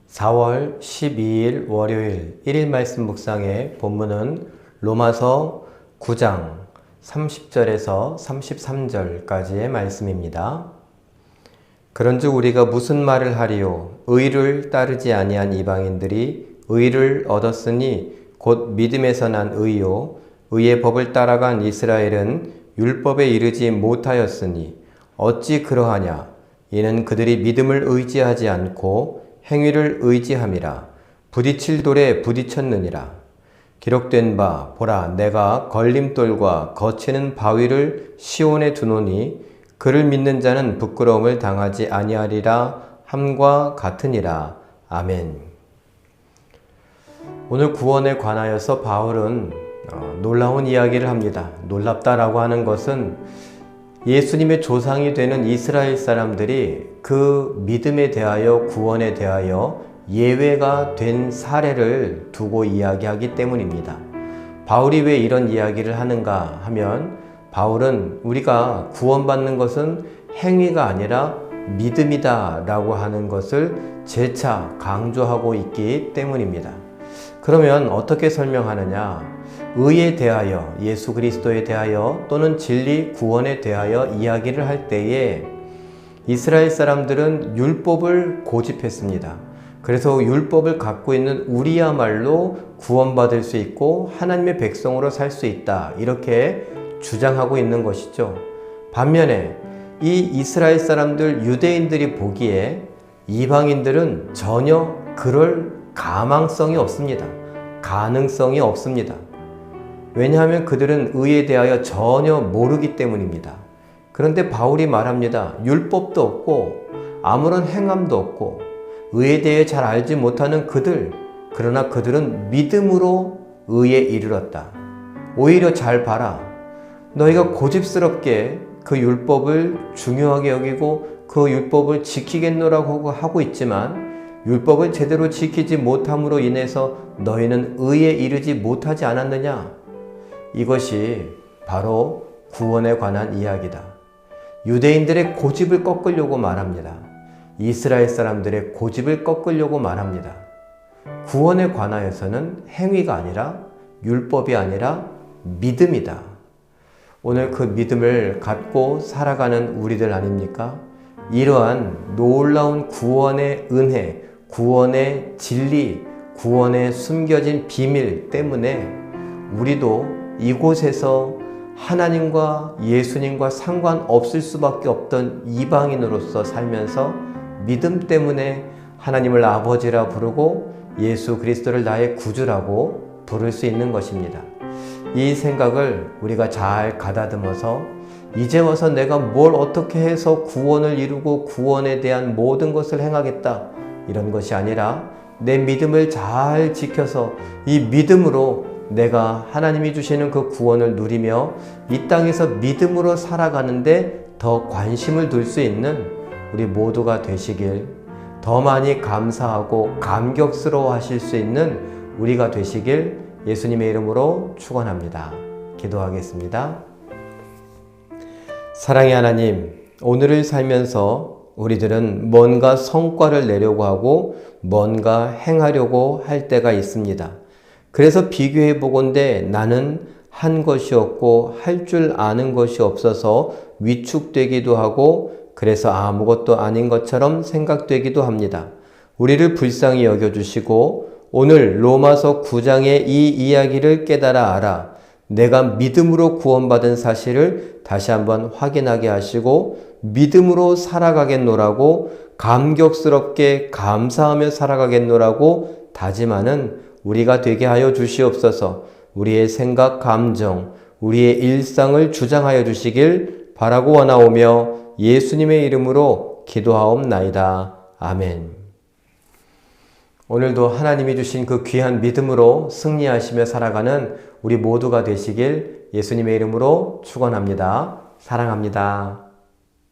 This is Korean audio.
4월 12일 월요일 1일 말씀 묵상의 본문은 로마서 9장 30절에서 33절까지의 말씀입니다. 그런즉 우리가 무슨 말을 하리요? 의를 따르지 아니한 이방인들이 의를 얻었으니 곧 믿음에서 난 의요. 의의 법을 따라간 이스라엘은 율법에 이르지 못하였으니 어찌 그러하냐? 이는 그들이 믿음을 의지하지 않고 행위를 의지함이라. 부딪힐 돌에 부딪혔느니라. 기록된 바 보라 내가 걸림돌과 거치는 바위를 시온에 두노니 그를 믿는 자는 부끄러움을 당하지 아니하리라 함과 같으니라. 아멘. 오늘 구원에 관하여서 바울은 놀라운 이야기를 합니다. 놀랍다라고 하는 것은 예수님의 조상이 되는 이스라엘 사람들이 그 믿음에 대하여 구원에 대하여 예외가 된 사례를 두고 이야기하기 때문입니다. 바울이 왜 이런 이야기를 하는가 하면 바울은 우리가 구원받는 것은 행위가 아니라 믿음이다 라고 하는 것을 재차 강조하고 있기 때문입니다. 그러면 어떻게 설명하느냐? 의에 대하여, 예수 그리스도에 대하여 또는 진리, 구원에 대하여 이야기를 할 때에 이스라엘 사람들은 율법을 고집했습니다. 그래서 율법을 갖고 있는 우리야말로 구원받을 수 있고 하나님의 백성으로 살 수 있다 이렇게 주장하고 있는 것이죠. 반면에 이 이스라엘 사람들, 유대인들이 보기에 이방인들은 전혀 그럴 가망성이 없습니다. 가능성이 없습니다. 왜냐하면 그들은 의에 대하여 전혀 모르기 때문입니다. 그런데 바울이 말합니다. 율법도 없고 아무런 행함도 없고 의에 대해 잘 알지 못하는 그들, 그러나 그들은 믿음으로 의에 이르렀다. 오히려 잘 봐라. 너희가 고집스럽게 그 율법을 중요하게 여기고 그 율법을 지키겠노라고 하고 있지만 율법을 제대로 지키지 못함으로 인해서 너희는 의에 이르지 못하지 않았느냐? 이것이 바로 구원에 관한 이야기다. 유대인들의 고집을 꺾으려고 말합니다. 이스라엘 사람들의 고집을 꺾으려고 말합니다. 구원에 관하여서는 행위가 아니라 율법이 아니라 믿음이다. 오늘 그 믿음을 갖고 살아가는 우리들 아닙니까? 이러한 놀라운 구원의 은혜, 구원의 진리, 구원의 숨겨진 비밀 때문에 우리도 이곳에서 하나님과 예수님과 상관없을 수밖에 없던 이방인으로서 살면서 믿음 때문에 하나님을 아버지라 부르고 예수 그리스도를 나의 구주라고 부를 수 있는 것입니다. 이 생각을 우리가 잘 가다듬어서 이제 와서 내가 뭘 어떻게 해서 구원을 이루고 구원에 대한 모든 것을 행하겠다 이런 것이 아니라 내 믿음을 잘 지켜서 이 믿음으로 내가 하나님이 주시는 그 구원을 누리며 이 땅에서 믿음으로 살아가는데 더 관심을 둘 수 있는 우리 모두가 되시길, 더 많이 감사하고 감격스러워 하실 수 있는 우리가 되시길 예수님의 이름으로 축원합니다. 기도하겠습니다. 사랑의 하나님, 오늘을 살면서 우리들은 뭔가 성과를 내려고 하고 뭔가 행하려고 할 때가 있습니다. 그래서 비교해 보건대 나는 한 것이 없고 할 줄 아는 것이 없어서 위축되기도 하고 그래서 아무것도 아닌 것처럼 생각되기도 합니다. 우리를 불쌍히 여겨주시고 오늘 로마서 9장의 이 이야기를 깨달아 알아 내가 믿음으로 구원받은 사실을 다시 한번 확인하게 하시고 믿음으로 살아가겠노라고 감격스럽게 감사하며 살아가겠노라고 다짐하는 우리가 되게 하여 주시옵소서. 우리의 생각, 감정, 우리의 일상을 주장하여 주시길 바라고 원하오며 예수님의 이름으로 기도하옵나이다. 아멘. 오늘도 하나님이 주신 그 귀한 믿음으로 승리하시며 살아가는 우리 모두가 되시길 예수님의 이름으로 축원합니다. 사랑합니다.